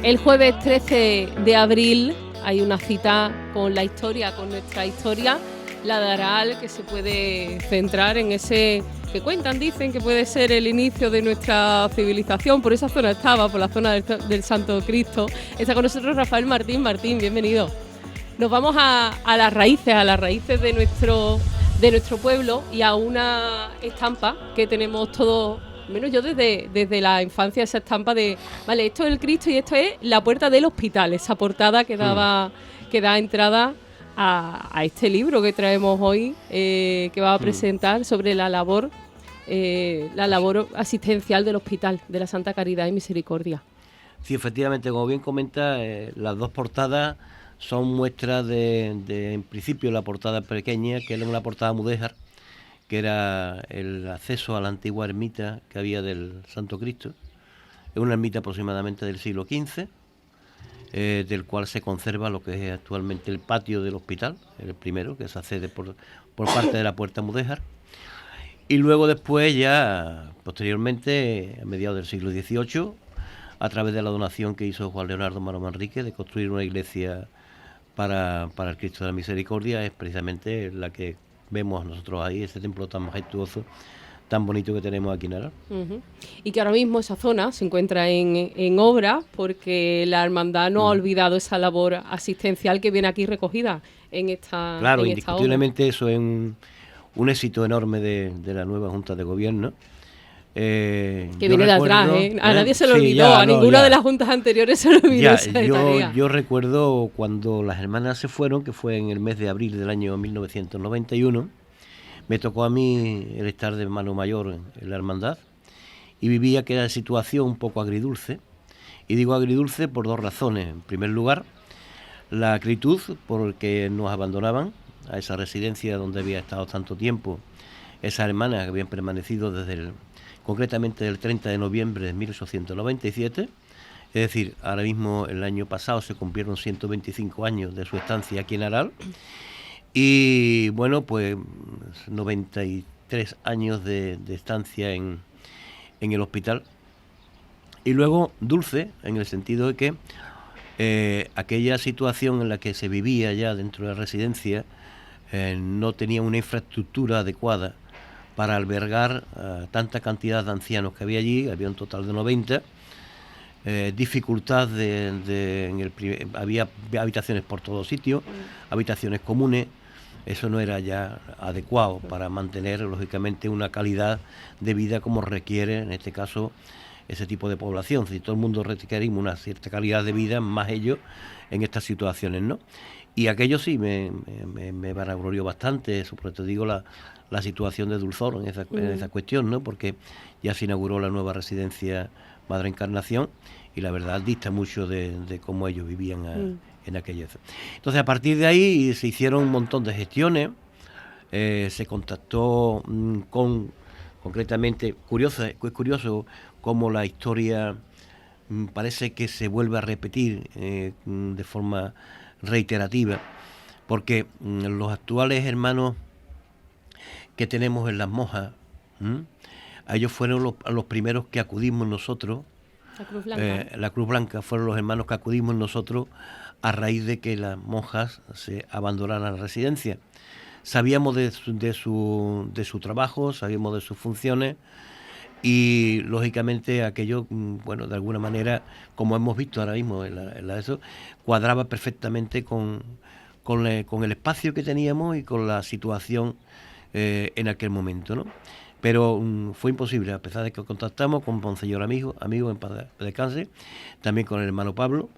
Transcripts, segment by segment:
El jueves 13 de abril hay una cita con la historia, con nuestra historia, la de Aral, que se puede centrar en ese que cuentan, dicen que puede ser el inicio de nuestra civilización. Por esa zona estaba, por la zona del Santo Cristo. Está con nosotros Rafael Martín. Martín, bienvenido. Nos vamos a las raíces de nuestro pueblo y a una estampa que tenemos todos, menos yo desde la infancia, esa estampa de, vale, esto es el Cristo y esto es la puerta del hospital, esa portada que da entrada a este libro que traemos hoy, que va a presentar sobre la labor asistencial del hospital de la Santa Caridad y Misericordia. Sí, efectivamente, como bien comenta, las dos portadas son muestras de, en principio, la portada pequeña, que era una portada mudéjar, que era el acceso a la antigua ermita que había del Santo Cristo. Es una ermita aproximadamente del siglo XV, del cual se conserva lo que es actualmente el patio del hospital, el primero, que se accede por parte de la puerta mudéjar. Y luego después, ya posteriormente, a mediados del siglo XVIII, a través de la donación que hizo Juan Leonardo Mano Manrique de construir una iglesia para el Cristo de la Misericordia, es precisamente la que vemos nosotros ahí, ese templo tan majestuoso, tan bonito que tenemos aquí en Aral. Y que ahora mismo esa zona se encuentra en obra, porque la hermandad no ha olvidado esa labor asistencial que viene aquí recogida en esta Claro, en indiscutiblemente esta obra. Eso es un éxito enorme de la nueva Junta de Gobierno. Que viene de atrás, a nadie se lo olvidó, ya, a ninguna de las juntas anteriores se lo olvidó esa tarea. Yo recuerdo cuando las hermanas se fueron, que fue en el mes de abril del año 1991, me tocó a mí el estar de mano mayor en la hermandad y vivía aquella situación un poco agridulce. Y digo agridulce por dos razones. En primer lugar, la acritud, porque nos abandonaban a esa residencia donde había estado tanto tiempo esas hermanas que habían permanecido concretamente del 30 de noviembre de 1897, es decir, ahora mismo el año pasado se cumplieron 125 años de su estancia aquí en Aral, y bueno, pues 93 años de estancia en el hospital. Y luego dulce, en el sentido de que aquella situación en la que se vivía ya dentro de la residencia no tenía una infraestructura adecuada para albergar tanta cantidad de ancianos que había allí. Había un total de 90, dificultad había habitaciones por todos sitios, habitaciones comunes. Eso no era ya adecuado para mantener, lógicamente, una calidad de vida como requiere, en este caso, ese tipo de población. Si todo el mundo requerimos una cierta calidad de vida, más ellos en estas situaciones, ¿no? Y aquello sí me vanaglorió bastante, sobre todo digo la situación de Dulzor en esa cuestión, ¿no? Porque ya se inauguró la nueva residencia Madre Encarnación y la verdad dista mucho de cómo ellos vivían en aquella. Entonces, a partir de ahí se hicieron un montón de gestiones, se contactó concretamente, es curioso cómo la historia parece que se vuelve a repetir de forma reiterativa, porque los actuales hermanos que tenemos en Las Mojas, a ellos fueron los primeros que acudimos nosotros. La Cruz Blanca. La Cruz Blanca fueron los hermanos que acudimos nosotros a raíz de que las monjas se abandonaran la residencia. Sabíamos de su trabajo, sabíamos de sus funciones y lógicamente aquello, bueno, de alguna manera, como hemos visto ahora mismo eso, cuadraba perfectamente con el espacio que teníamos y con la situación en aquel momento, ¿no? Pero fue imposible, a pesar de que contactamos con Monseñor amigo en paz descanse, también con el hermano Pablo,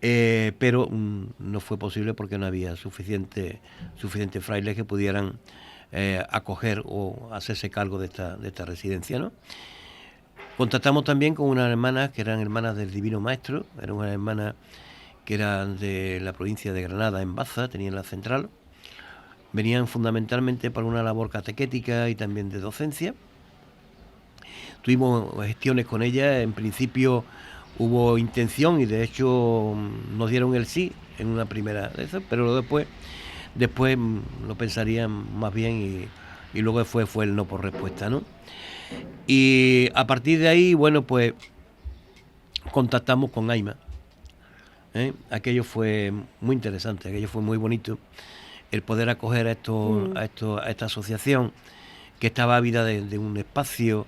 pero no fue posible porque no había suficiente frailes que pudieran acoger o hacerse cargo de esta residencia, ¿no? Contactamos también con unas hermanas que eran hermanas del Divino Maestro, eran unas hermanas que eran de la provincia de Granada, en Baza, tenían la central. Venían fundamentalmente para una labor catequética y también de docencia. Tuvimos gestiones con ellas, en principio hubo intención y de hecho nos dieron el sí en una primera de esas, pero después lo pensarían más bien y luego fue el no por respuesta, ¿no? Y a partir de ahí, bueno, pues contactamos con AIMA, Aquello fue muy interesante, aquello fue muy bonito, el poder acoger a esta asociación que estaba ávida de un espacio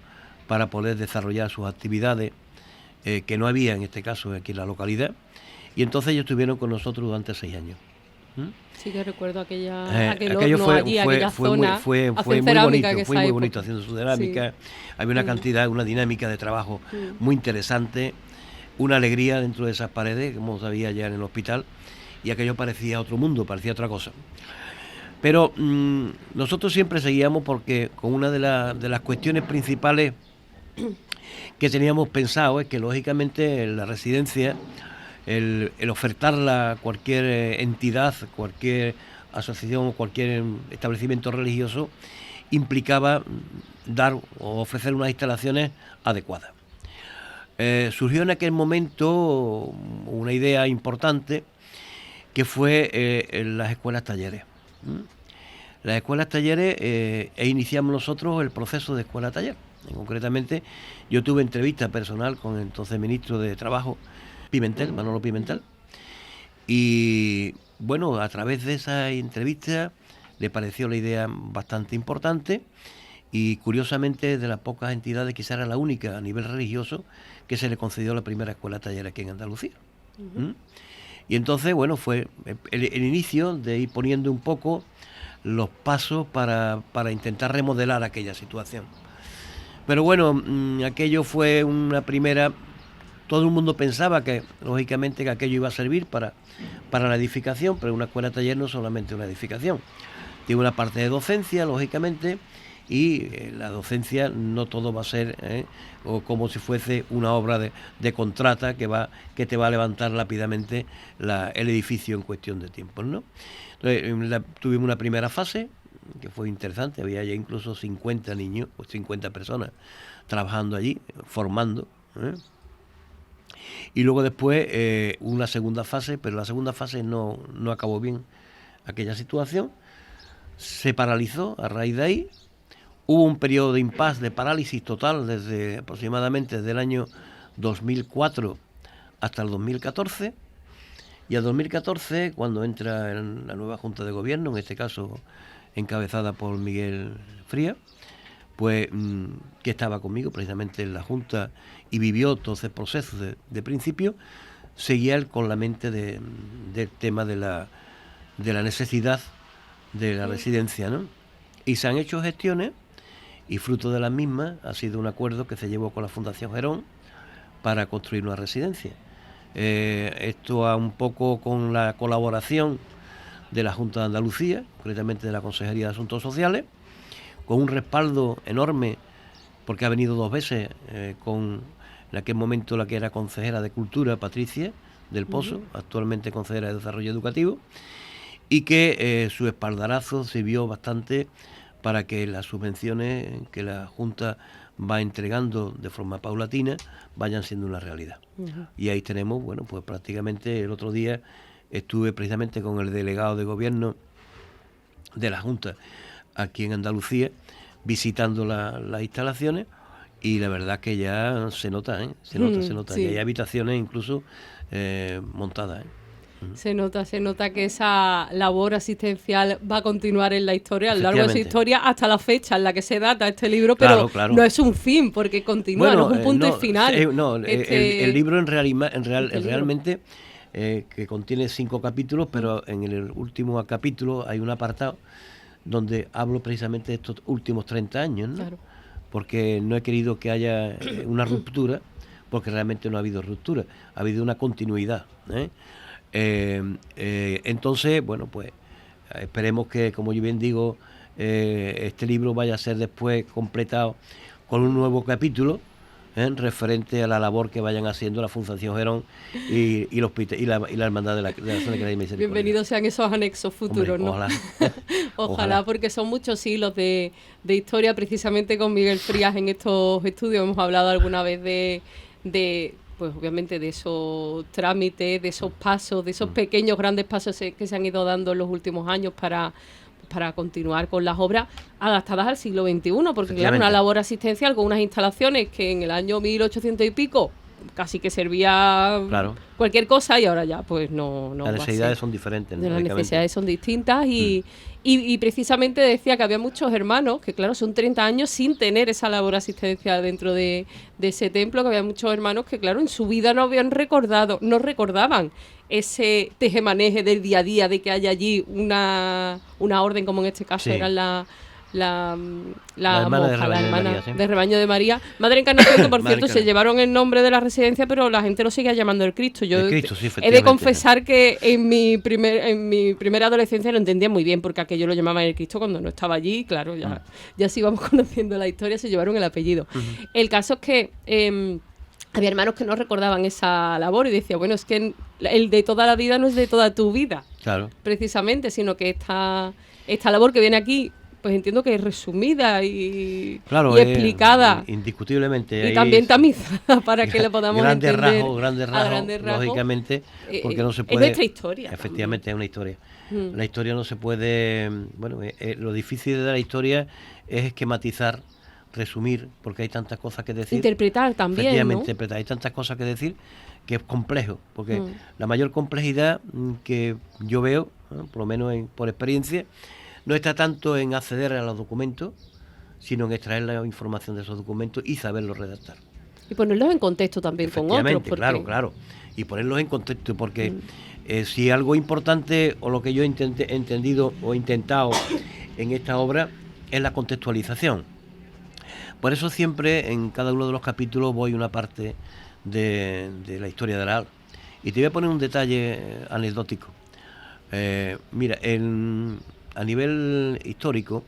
para poder desarrollar sus actividades, que no había en este caso aquí en la localidad, y entonces ellos estuvieron con nosotros durante 6 años. Sí que recuerdo aquel aquello horno fue, allí, fue, aquella fue zona. muy, fue muy bonito, fue muy bonito haciendo su cerámica. Sí. Había una cantidad, una dinámica de trabajo muy interesante, una alegría dentro de esas paredes, como sabía ya en el hospital, y aquello parecía otro mundo, parecía otra cosa. Pero nosotros siempre seguíamos porque con una de las cuestiones principales que teníamos pensado es que lógicamente la residencia, el ofertarla a cualquier entidad, cualquier asociación o cualquier establecimiento religioso, implicaba dar o ofrecer unas instalaciones adecuadas. Surgió en aquel momento una idea importante que fue las escuelas talleres. Las escuelas talleres, iniciamos nosotros el proceso de escuela taller. Concretamente, yo tuve entrevista personal con el entonces ministro de Trabajo, Pimentel, Manolo Pimentel, y bueno, a través de esa entrevista le pareció la idea bastante importante y curiosamente de las pocas entidades, quizá era la única a nivel religioso que se le concedió la primera escuela taller aquí en Andalucía. Y entonces, bueno, fue el inicio de ir poniendo un poco los pasos para intentar remodelar aquella situación. Pero bueno, aquello fue una primera... Todo el mundo pensaba que, lógicamente, que aquello iba a servir para la edificación, pero una escuela taller no es solamente una edificación. Tiene una parte de docencia, lógicamente, y la docencia no todo va a ser o como si fuese una obra de contrata que te va a levantar rápidamente el edificio en cuestión de tiempo, ¿no? Entonces, tuvimos una primera fase que fue interesante, había ya incluso 50 niños o 50 personas trabajando allí, formando, y luego después una segunda fase, pero la segunda fase no acabó bien aquella situación, se paralizó a raíz de ahí. Hubo un periodo de impasse, de parálisis total, desde aproximadamente desde el año 2004 hasta el 2014. Y al 2014, cuando entra en la nueva Junta de Gobierno, en este caso encabezada por Miguel Frías, pues que estaba conmigo precisamente en la Junta y vivió todo ese proceso de principio, seguía él con la mente del tema de la necesidad de la residencia, ¿no? Y se han hecho gestiones y fruto de las mismas ha sido un acuerdo que se llevó con la Fundación Gerón para construir una residencia. Esto va un poco con la colaboración de la Junta de Andalucía, concretamente de la Consejería de Asuntos Sociales, con un respaldo enorme, porque ha venido 2 veces con en aquel momento la que era consejera de Cultura, Patricia del Pozo, actualmente consejera de Desarrollo Educativo, y que su espaldarazo sirvió bastante para que las subvenciones que la Junta va entregando de forma paulatina vayan siendo una realidad. Y ahí tenemos, bueno, pues prácticamente el otro día estuve precisamente con el delegado de gobierno de la Junta aquí en Andalucía visitando las instalaciones y la verdad que ya se nota, se nota. Sí. Y hay habitaciones incluso montadas. Se nota que esa labor asistencial va a continuar en la historia, a lo largo de su historia, hasta la fecha en la que se data este libro, pero claro. No es un fin, porque continúa, bueno, no es un punto y final. El libro realmente que contiene 5 capítulos, pero en el último capítulo hay un apartado donde hablo precisamente de estos últimos 30 años, ¿no? Claro. Porque no he querido que haya una ruptura, porque realmente no ha habido ruptura, ha habido una continuidad, entonces, bueno, pues esperemos que, como yo bien digo, este libro vaya a ser después completado con un nuevo capítulo referente a la labor que vayan haciendo la Fundación Gerón y la Hermandad de la Zona de Caridad y Misericordia. Bienvenidos sean esos anexos futuros. Hombre, ojalá. ¿no? Ojalá, porque son muchos siglos de historia. Precisamente con Miguel Frías en estos estudios hemos hablado alguna vez de pues obviamente de esos trámites, de esos pasos, de esos pequeños, grandes pasos que se han ido dando en los últimos años para continuar con las obras adaptadas al siglo XXI, porque claro, una labor asistencial con unas instalaciones que en el año 1800 y pico casi que servía claro, cualquier cosa y ahora ya pues no las necesidades son diferentes, las lógicamente. necesidades son distintas y precisamente decía que había muchos hermanos que claro son 30 años sin tener esa labor asistencial dentro de ese templo, que había muchos hermanos que claro en su vida no recordaban ese tejemaneje del día a día de que haya allí una orden, como en este caso Sí. eran la hermana monja, la hermana María, sí. del Rebaño de María, Madre Encarnación, que por Madre cierto se Encarnación. llevaron el nombre de la residencia, pero la gente lo sigue llamando el Cristo. Yo El Cristo, sí, he efectivamente. de confesar que en mi primera adolescencia lo entendía muy bien, porque aquello lo llamaban el Cristo cuando no estaba allí, claro, ya sí íbamos conociendo la historia, se llevaron el apellido. El caso es que había hermanos que no recordaban esa labor y decía, bueno, es que el de toda la vida no es de toda tu vida, Claro. precisamente, sino que esta labor que viene aquí, pues entiendo que es resumida y explicada. Indiscutiblemente. Y también tamizada para que le podamos grandes entender. Grandes rasgos, lógicamente, porque no se puede... Es nuestra historia. Efectivamente, es una historia. La historia no se puede... Bueno, lo difícil de la historia es esquematizar, resumir, porque hay tantas cosas que decir. Interpretar también, Efectivamente, ¿no? interpretar. Hay tantas cosas que decir que es complejo, porque la mayor complejidad que yo veo, por lo menos por experiencia, no está tanto en acceder a los documentos, sino en extraer la información de esos documentos y saberlos redactar. Y ponerlos en contexto también con otros. Porque... Claro. Y ponerlos en contexto, porque si algo importante, o lo que yo he entendido o intentado en esta obra, es la contextualización. Por eso siempre en cada uno de los capítulos voy una parte de la historia de Araal. Y te voy a poner un detalle anecdótico. Mira, a nivel histórico,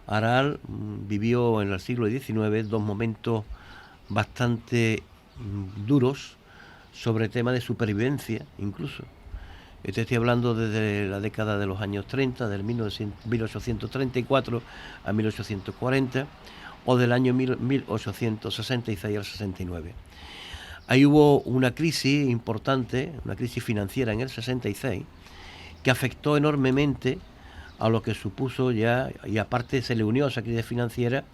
Araal vivió en el siglo XIX 2 momentos bastante duros sobre el tema de supervivencia, incluso. Te estoy hablando desde la década de los años 30, del 1834 a 1840, o del año 1866 al 69. Ahí hubo una crisis importante, una crisis financiera en el 66, que afectó enormemente a lo que supuso ya, y aparte se le unió a esa crisis financiera,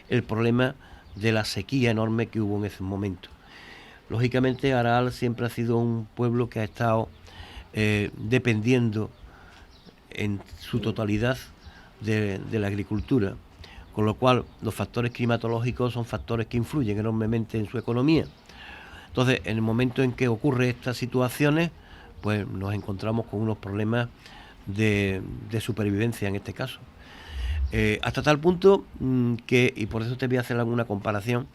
el problema de la sequía enorme que hubo en ese momento. Lógicamente, Araal siempre ha sido un pueblo que ha estado dependiendo en su totalidad de la agricultura, con lo cual los factores climatológicos son factores que influyen enormemente en su economía. Entonces, en el momento en que ocurren estas situaciones, pues nos encontramos con unos problemas de supervivencia en este caso. Hasta tal punto que, y por eso te voy a hacer alguna comparación,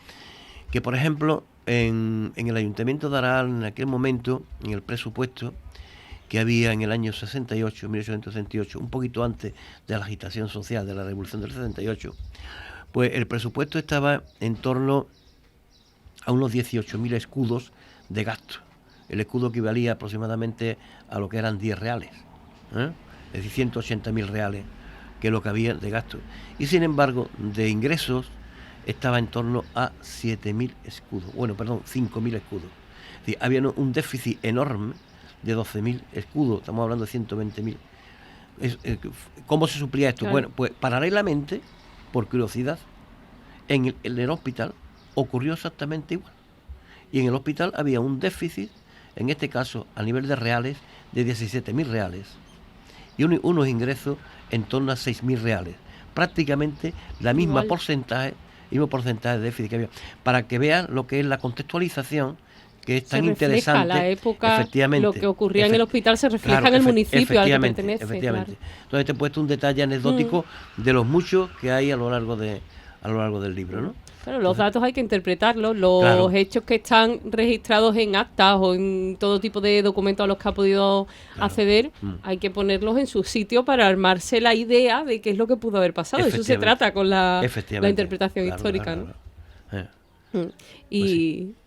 que por ejemplo en el Ayuntamiento de Araal, en aquel momento, en el presupuesto que había en el año 68, 1868, un poquito antes de la agitación social de la Revolución del 68, pues el presupuesto estaba en torno a unos 18.000 escudos de gasto. El escudo equivalía aproximadamente a lo que eran 10 reales, es decir, 180.000 reales, que es lo que había de gasto. Y sin embargo, de ingresos estaba en torno a 7.000 escudos, 5.000 escudos. Es decir, había un déficit enorme de 12.000 escudos, estamos hablando de 120.000. ¿Cómo se suplía esto? Claro. Bueno, pues paralelamente, por curiosidad, en el hospital ocurrió exactamente igual. Y en el hospital había un déficit, en este caso a nivel de reales, de 17.000 reales y unos ingresos en torno a 6.000 reales. Prácticamente la misma mismo porcentaje de déficit que había. Para que vean lo que es la contextualización, que es tan interesante. La época, efectivamente, lo que ocurría en el hospital se refleja en el municipio al que pertenece. Efectivamente. Claro. Entonces te he puesto un detalle anecdótico de los muchos que hay a lo largo del libro, ¿no? Claro, los datos hay que interpretarlos, los hechos que están registrados en actas o en todo tipo de documentos a los que ha podido acceder, hay que ponerlos en su sitio para armarse la idea de qué es lo que pudo haber pasado. Eso se trata con la interpretación histórica, ¿no?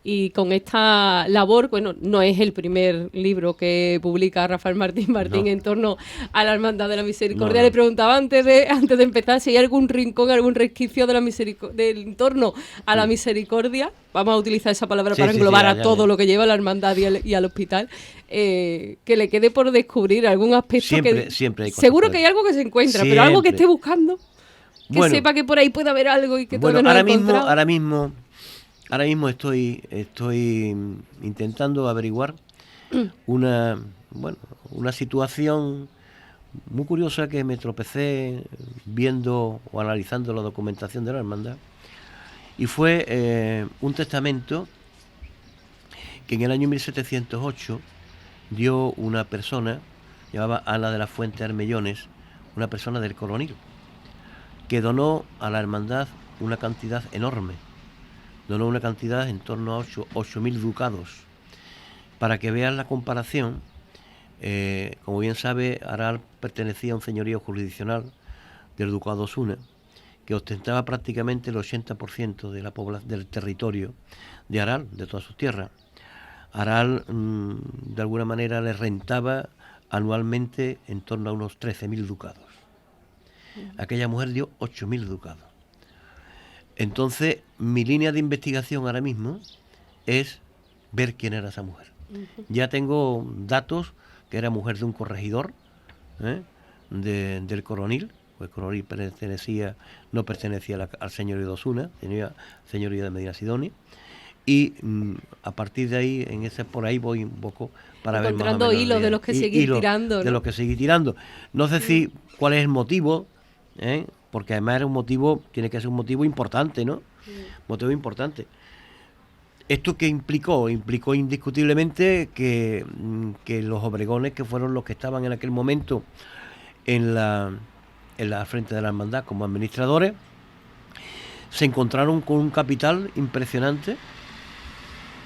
Y con esta labor, bueno, no es el primer libro que publica Rafael Martín en torno a la Hermandad de la Misericordia. Le preguntaba antes de empezar si hay algún rincón, algún resquicio de la del entorno a la misericordia. Vamos a utilizar esa palabra para englobar a todo lo que lleva a la Hermandad y al hospital. Que le quede por descubrir algún aspecto siempre hay cosas. Seguro que hay algo que se encuentra, pero algo que esté buscando, que sepa que por ahí puede haber algo y que todavía no ha encontrado. Ahora mismo Ahora mismo estoy intentando averiguar una, bueno, una situación muy curiosa que me tropecé viendo o analizando la documentación de la hermandad, y fue un testamento que en el año 1708 dio una persona, llamaba Ana de la Fuente Armellones, una persona del Coronil, que donó a la hermandad una cantidad enorme, donó una cantidad en torno a 8.000 ducados. Para que vean la comparación, como bien sabe, Aral pertenecía a un señorío jurisdiccional del Ducado de Osuna, que ostentaba prácticamente el 80% de del territorio de Aral, de todas sus tierras. Aral, de alguna manera, le rentaba anualmente en torno a unos 13.000 ducados. Aquella mujer dio 8.000 ducados. Entonces, mi línea de investigación ahora mismo es ver quién era esa mujer. Ya tengo datos que era mujer de un corregidor, del Coronil. Pues el Coronil no pertenecía al señorío de Osuna, tenía señorío de Medina Sidonia. Y a partir de ahí, por ahí voy un poco para ver más o menos hilos de los que seguir tirando, ¿no? De los que seguir tirando. No sé si cuál es el motivo, porque además era un motivo, tiene que ser un motivo importante, ¿no? Motivo importante. ¿Esto qué implicó? Implicó indiscutiblemente que los obregones, que fueron los que estaban en aquel momento en la frente de la hermandad como administradores, se encontraron con un capital impresionante,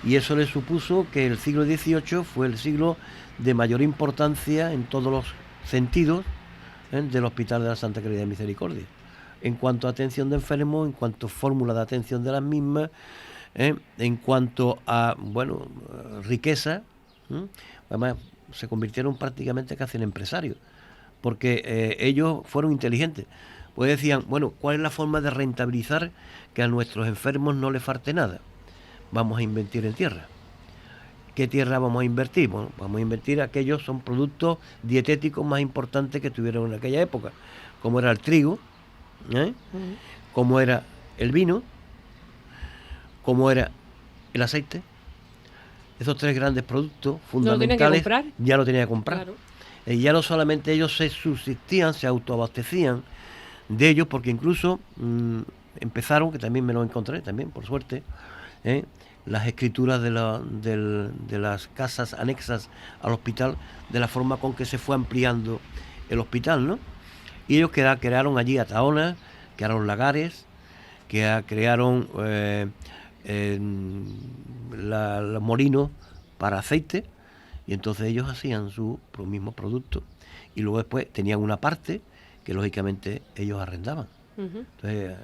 y eso les supuso que el siglo XVIII fue el siglo de mayor importancia en todos los sentidos del Hospital de la Santa Caridad y Misericordia, en cuanto a atención de enfermos, en cuanto a fórmula de atención de las mismas, en cuanto a riqueza. Además se convirtieron prácticamente casi en empresarios, porque ellos fueron inteligentes, pues decían, bueno, ¿cuál es la forma de rentabilizar que a nuestros enfermos no les falte nada? Vamos a invertir en tierra. ¿Qué tierra vamos a invertir? Bueno, vamos a invertir aquellos son productos dietéticos más importantes que tuvieron en aquella época, como era el trigo, como era el vino, como era el aceite. Esos tres grandes productos fundamentales ya lo tenía que comprar. Claro. Ya no solamente ellos se subsistían, se autoabastecían de ellos, porque incluso empezaron, que también me lo encontré, también por suerte, las escrituras de las casas anexas al hospital, de la forma con que se fue ampliando el hospital, ¿no? Y ellos crearon allí ataonas, crearon lagares, crearon los molinos para aceite, y entonces ellos hacían sus mismos productos, y luego después tenían una parte que lógicamente ellos arrendaban. Entonces,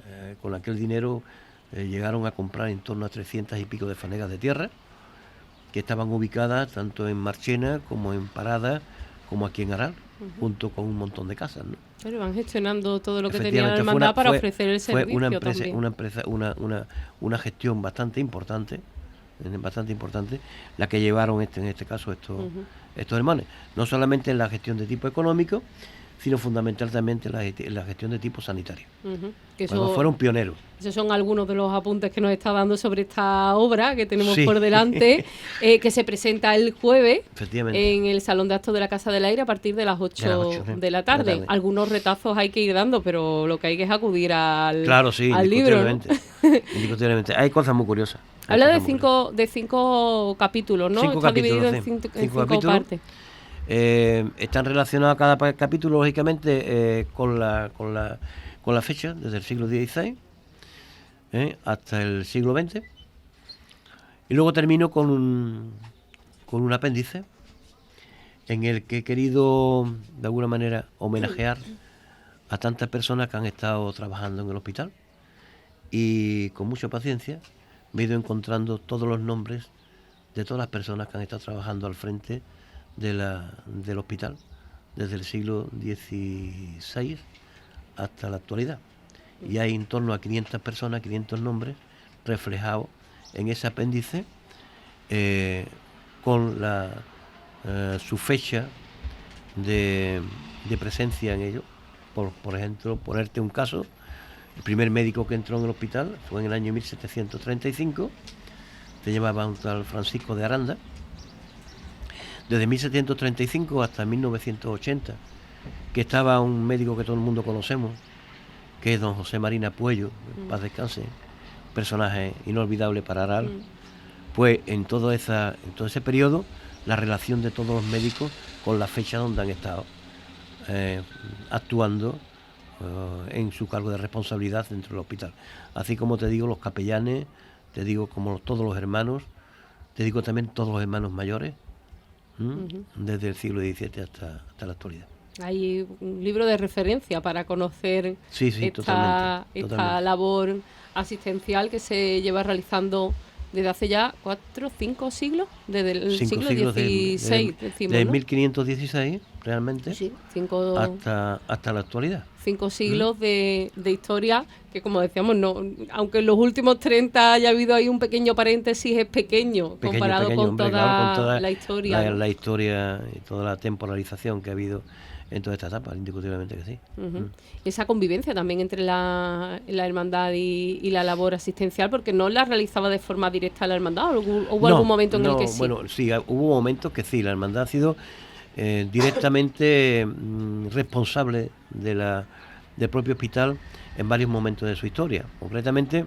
con aquel dinero llegaron a comprar en torno a 300 y pico de fanegas de tierra, que estaban ubicadas tanto en Marchena como en Parada, como aquí en Aral, junto con un montón de casas, ¿no? Pero van gestionando todo lo que tenían la hermandad para ofrecer el servicio. Fue una gestión bastante importante, la que llevaron en este caso estos hermanos. No solamente en la gestión de tipo económico, sino fundamentalmente en la gestión de tipo sanitario. Que fueron pioneros. Esos son algunos de los apuntes que nos está dando sobre esta obra que tenemos por delante, que se presenta el jueves en el Salón de Actos de la Casa del Aire a partir de las 8 de la tarde. Algunos retazos hay que ir dando, pero lo que hay que es acudir al libro, ¿no? Indiscutiblemente. Hay cosas muy curiosas. Habla de cinco capítulos, ¿no? Está dividido en cinco partes. Están relacionados cada capítulo, lógicamente, con la fecha, desde el siglo XVI hasta el siglo XX. Y luego termino con un apéndice en el que he querido, de alguna manera, homenajear a tantas personas que han estado trabajando en el hospital, y con mucha paciencia me he ido encontrando todos los nombres de todas las personas que han estado trabajando al frente del hospital desde el siglo XVI hasta la actualidad, y hay en torno a 500 personas, 500 nombres reflejados en ese apéndice, con su fecha de presencia en ello. Por ejemplo, ponerte un caso, El primer médico que entró en el hospital fue en el año 1735, se llamaba un tal Francisco de Aranda. Desde 1735 hasta 1980, que estaba un médico que todo el mundo conocemos, que es don José Marina Puello, paz descanse, personaje inolvidable para Aral. Pues en todo ese periodo, la relación de todos los médicos con la fecha donde han estado actuando en su cargo de responsabilidad dentro del hospital. Así como te digo, los capellanes, te digo como todos los hermanos, te digo también todos los hermanos mayores, desde el siglo XVII hasta la actualidad. Hay un libro de referencia para conocer totalmente. esta labor asistencial que se lleva realizando desde hace ya 4 o 5 siglos, desde el siglo XVI, decimos, desde ¿no? 1516, realmente, sí, hasta la actualidad. 5 siglos de historia que, como decíamos, no, aunque en los últimos 30 haya habido ahí un pequeño paréntesis, es pequeño comparado con, hombre, con toda la historia. La historia y toda la temporalización que ha habido en toda esta etapa, indiscutiblemente que sí. Esa convivencia también entre la hermandad y la labor asistencial, porque no la realizaba de forma directa la hermandad, ¿o hubo algún momento en el que sí? Bueno, sí, hubo momentos que sí, la hermandad ha sido directamente responsable del propio hospital en varios momentos de su historia. Concretamente,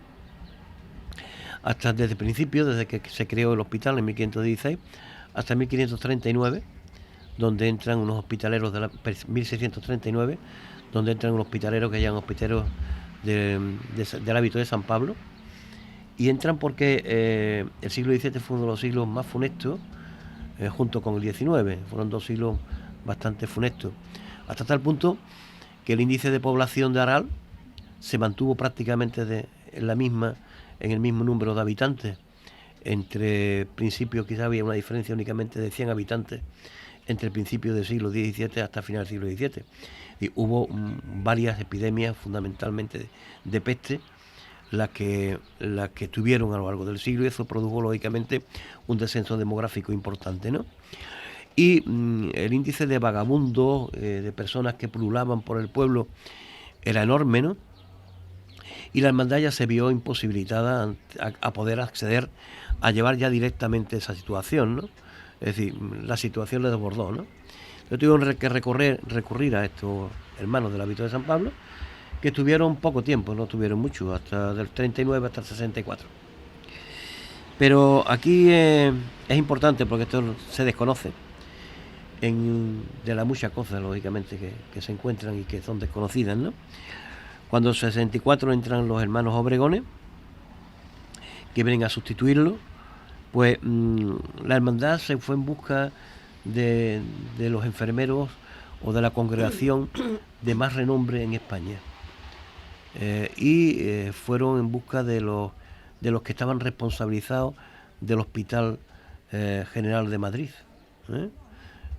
hasta desde el principio, desde que se creó el hospital en 1516, hasta 1539, donde entran unos hospitaleros 1639, donde entran unos hospitaleros que llaman hospitaleros del hábito de San Pablo, y entran porque el siglo XVII fue uno de los siglos más funestos, junto con el XIX, fueron 2 siglos bastante funestos, hasta tal punto que el índice de población de Aral se mantuvo prácticamente en el mismo número de habitantes. Entre principios quizá había una diferencia únicamente de 100 habitantes entre el principio del siglo XVII hasta el final del siglo XVII. Y hubo varias epidemias, fundamentalmente de peste, las que tuvieron a lo largo del siglo, y eso produjo lógicamente un descenso demográfico importante, ¿no? Y el índice de vagabundos, de personas que pululaban por el pueblo, era enorme, ¿no? Y la hermandad ya se vio imposibilitada a poder acceder a llevar ya directamente esa situación, ¿no? Es decir, la situación le desbordó, ¿no? Yo tuve que recurrir a estos hermanos del hábito de San Pablo, que estuvieron poco tiempo, no tuvieron mucho, hasta del 39 hasta el 64. Pero aquí es importante, porque esto se desconoce, de las muchas cosas, lógicamente, que se encuentran y que son desconocidas, ¿no? Cuando en el 64 entran los hermanos Obregones, que vienen a sustituirlo, pues la hermandad se fue en busca de los enfermeros o de la congregación de más renombre en España. Fueron en busca de los que estaban responsabilizados del Hospital General de Madrid,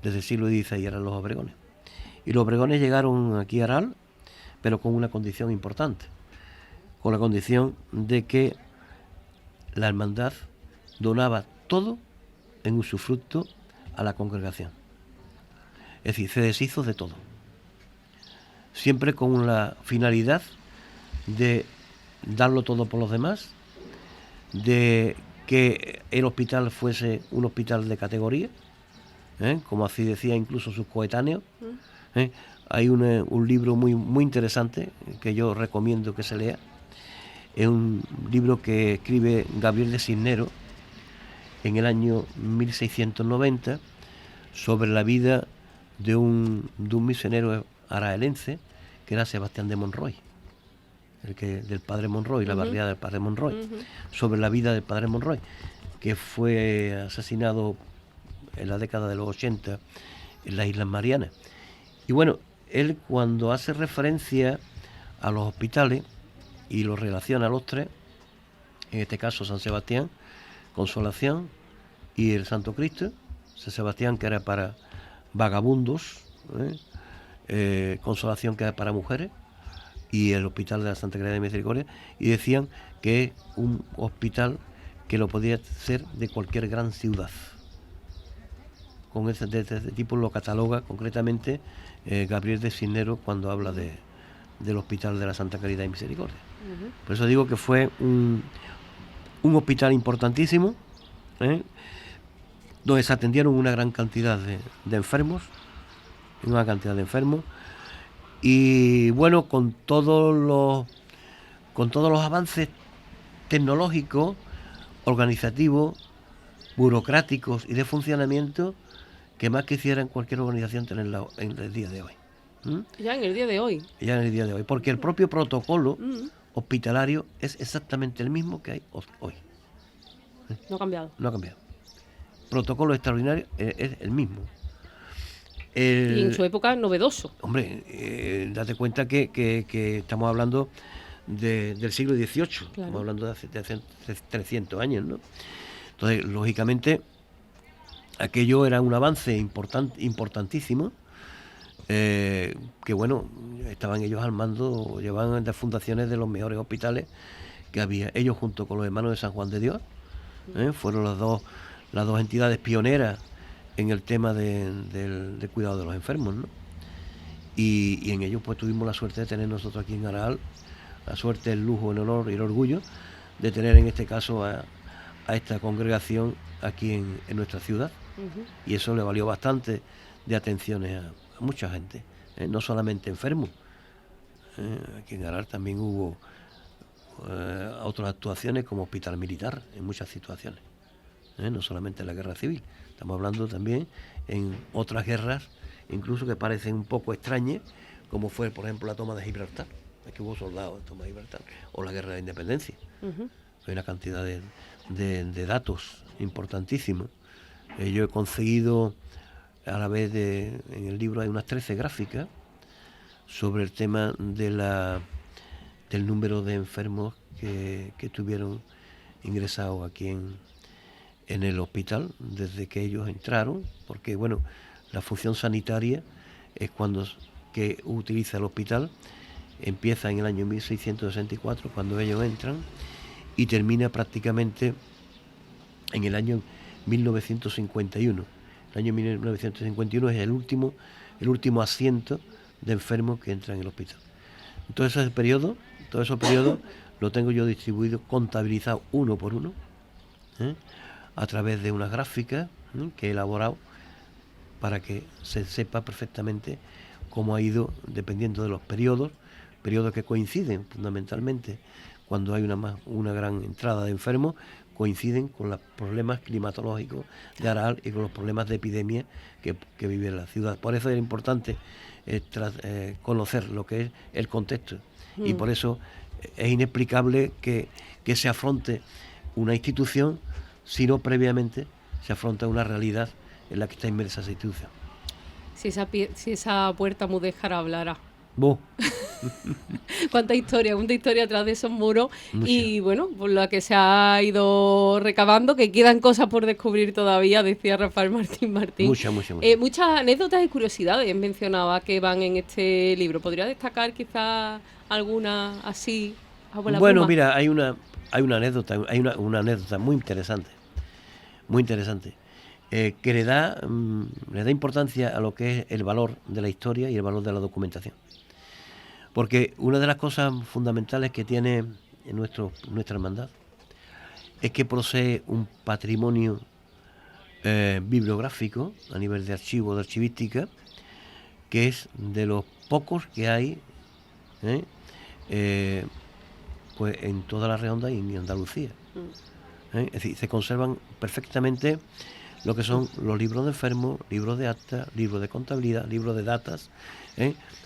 desde el siglo XVI, eran los Obregones. Y los Obregones llegaron aquí a Aral, pero con una condición importante, con la condición de que la hermandad donaba todo en usufructo a la congregación. Es decir, se deshizo de todo, siempre con la finalidad de darlo todo por los demás, de que el hospital fuese un hospital de categoría, como así decía incluso sus coetáneos. Hay un libro muy, muy interesante que yo recomiendo que se lea. Es un libro que escribe Gabriel de Cisneros en el año 1690 sobre la vida de un misionero araelense que era Sebastián de Monroy, del padre Monroy, la barriada del padre Monroy, sobre la vida del padre Monroy, que fue asesinado en la década de los 80 en las Islas Marianas. Y bueno, él, cuando hace referencia a los hospitales y lo relaciona a los 3, en este caso San Sebastián, Consolación y el Santo Cristo, San Sebastián, que era para vagabundos, Consolación, que era para mujeres, y el Hospital de la Santa Caridad de Misericordia, y decían que es un hospital que lo podía ser de cualquier gran ciudad. Con de este tipo lo cataloga concretamente Gabriel de Cisneros cuando habla de del Hospital de la Santa Caridad y Misericordia. Por eso digo que fue un hospital importantísimo, donde se atendieron una gran cantidad de enfermos, y bueno, con todos los avances tecnológicos, organizativos, burocráticos y de funcionamiento que más quisiera en cualquier organización tenerla en el día de hoy. Ya en el día de hoy. Ya en el día de hoy, porque el propio protocolo hospitalario es exactamente el mismo que hay hoy. No ha cambiado. No ha cambiado. Protocolo extraordinario es el mismo. Y en su época novedoso. Hombre, date cuenta que estamos hablando del siglo XVIII, claro. Estamos hablando de hace 300 años, ¿no? Entonces, lógicamente, aquello era un avance importantísimo, que bueno, estaban ellos al mando, llevaban las fundaciones de los mejores hospitales que había. Ellos junto con los hermanos de San Juan de Dios, fueron las dos entidades pioneras en el tema del cuidado de los enfermos, ¿no? Y en ellos pues tuvimos la suerte de tener nosotros aquí en Aral, la suerte, el lujo, el honor y el orgullo de tener en este caso a esta congregación aquí en nuestra ciudad. Y eso le valió bastante de atenciones a mucha gente, no solamente enfermos. Aquí en Aral también hubo otras actuaciones como hospital militar en muchas situaciones, no solamente en la guerra civil. Estamos hablando también en otras guerras, incluso que parecen un poco extrañas, como fue, por ejemplo, la toma de Gibraltar. Que hubo soldados en toma de Gibraltar, o la guerra de independencia. Hay una cantidad de datos importantísimos. Yo he conseguido, a la vez en el libro hay unas 13 gráficas sobre el tema del número de enfermos que estuvieron ingresados aquí en el hospital desde que ellos entraron, porque bueno, la función sanitaria es cuando que utiliza el hospital, empieza en el año 1664 cuando ellos entran y termina prácticamente en el año 1951. El año 1951 es el último asiento de enfermos que entran en el hospital. Todos esos periodos lo tengo yo distribuido, contabilizado uno por uno, a través de unas gráficas que he elaborado para que se sepa perfectamente cómo ha ido, dependiendo de los periodos que coinciden fundamentalmente cuando hay una gran entrada de enfermos, coinciden con los problemas climatológicos de Aral y con los problemas de epidemia que vive la ciudad. Por eso es importante conocer lo que es el contexto y por eso es inexplicable que se afronte una institución si no previamente se afronta una realidad en la que está inmersa esa institución. Si esa puerta mudéjara hablara. ¡Boh! Cuánta historia atrás de esos muros. Mucha. Y bueno, por lo que se ha ido recabando, que quedan cosas por descubrir todavía, decía Rafael Martín. Muchas. Muchas anécdotas y curiosidades mencionaba que van en este libro. ¿Podría destacar quizás alguna así? Bueno, mira, hay una anécdota, una anécdota muy interesante, que le da importancia a lo que es el valor de la historia y el valor de la documentación. Porque una de las cosas fundamentales que tiene nuestra hermandad es que posee un patrimonio bibliográfico a nivel de archivo, de archivística, que es de los pocos que hay pues en toda la redonda y en Andalucía. Es decir, se conservan perfectamente lo que son los libros de enfermos, libros de actas, libros de contabilidad, libros de datas,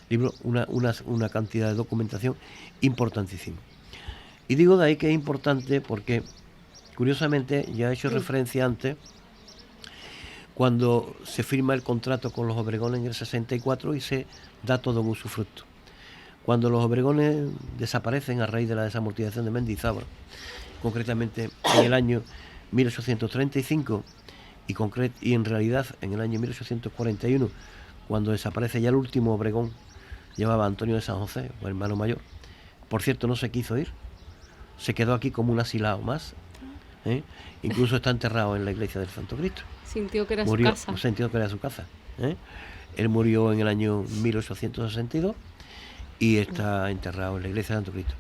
libros, una cantidad de documentación importantísima. Y digo de ahí que es importante porque, curiosamente, ya he hecho referencia antes, cuando se firma el contrato con los Obregones en el 64 y se da todo en usufructo. Cuando los Obregones desaparecen a raíz de la desamortización de Mendizábal, concretamente en el año 1835 y en realidad en el año 1841, cuando desaparece ya el último Obregón, llevaba Antonio de San José, o hermano mayor. Por cierto, no se quiso ir, se quedó aquí como un asilado más, incluso está enterrado en la iglesia del Santo Cristo. Sintió que era su casa. Sintió que era su casa. Él murió en el año 1862 y está enterrado en la iglesia de Santo Cristo.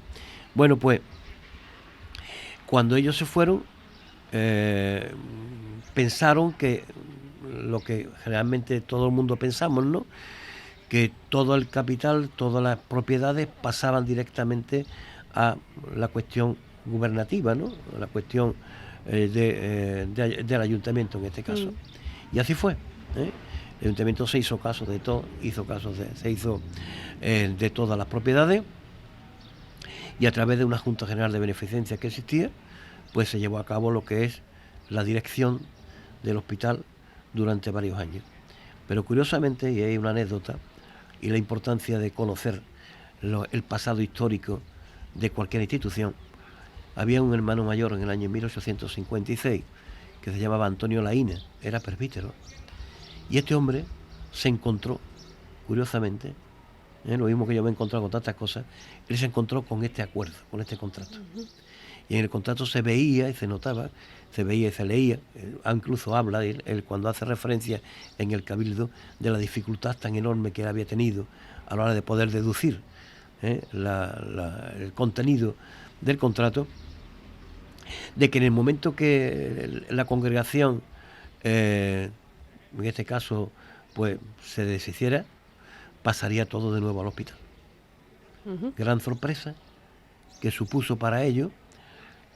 Bueno, pues cuando ellos se fueron, pensaron que lo que generalmente todo el mundo pensamos, ¿no?, que todo el capital, todas las propiedades pasaban directamente a la cuestión gubernativa, ¿no?, la cuestión del ayuntamiento en este caso. Y así fue. El ayuntamiento se hizo caso de todo, se hizo de todas las propiedades, y a través de una Junta General de Beneficencia que existía, pues se llevó a cabo lo que es la dirección del hospital durante varios años. Pero curiosamente, y hay una anécdota, y la importancia de conocer el pasado histórico de cualquier institución, había un hermano mayor en el año 1856 que se llamaba Antonio Laínez, era presbítero, y este hombre se encontró, curiosamente, lo mismo que yo me he encontrado con tantas cosas, él se encontró con este acuerdo, con este contrato. Y en el contrato se veía y se notaba, se veía y se leía, incluso habla él cuando hace referencia en el Cabildo de la dificultad tan enorme que él había tenido a la hora de poder deducir el contenido del contrato, de que en el momento que la congregación, en este caso, pues se deshiciera, pasaría todo de nuevo al hospital. Gran sorpresa que supuso para ellos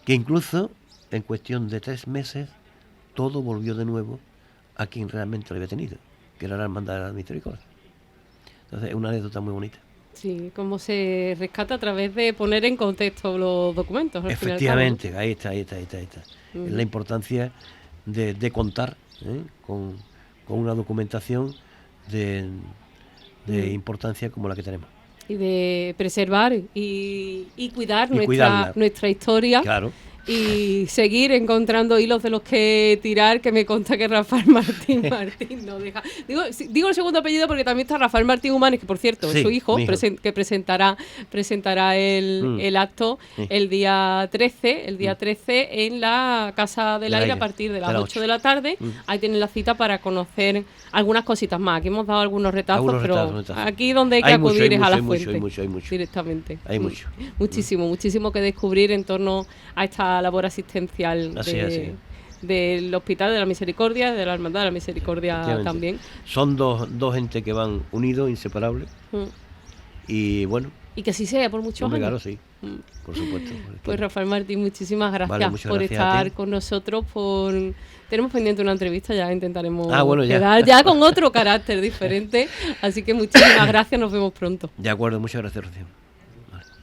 que incluso en cuestión de 3 meses todo volvió de nuevo a quien realmente lo había tenido, que era la Hermandad de la Misericordia. Entonces es una anécdota muy bonita. Sí, cómo se rescata a través de poner en contexto los documentos. Efectivamente, ahí está. Es la importancia de contar con una documentación de importancia como la que tenemos. Y de preservar y cuidar nuestra historia. Claro. Y seguir encontrando hilos de los que tirar, que me consta que Rafael Martín no deja. Digo el segundo apellido porque también está Rafael Martín Humanes, que por cierto es su hijo, que presentará el acto el día 13 en la Casa del Aire a partir de las 8 de la tarde. Ahí tienen la cita para conocer algunas cositas más. Aquí hemos dado algunos retazos, pero aquí donde hay que acudir es a la fuente. Hay mucho. Directamente. Hay mucho. Muchísimo que descubrir en torno a esta labor asistencial del Hospital de la Misericordia, de la Hermandad de la Misericordia también. Son dos entes que van unidos, inseparables, y bueno. Y que así sea por muchos años. Claro, sí, por supuesto. Pues Rafael Martín, muchísimas gracias por estar con nosotros. Tenemos pendiente una entrevista, ya intentaremos quedar ya con otro carácter diferente. Así que muchísimas gracias, nos vemos pronto. De acuerdo, muchas gracias, Rocío.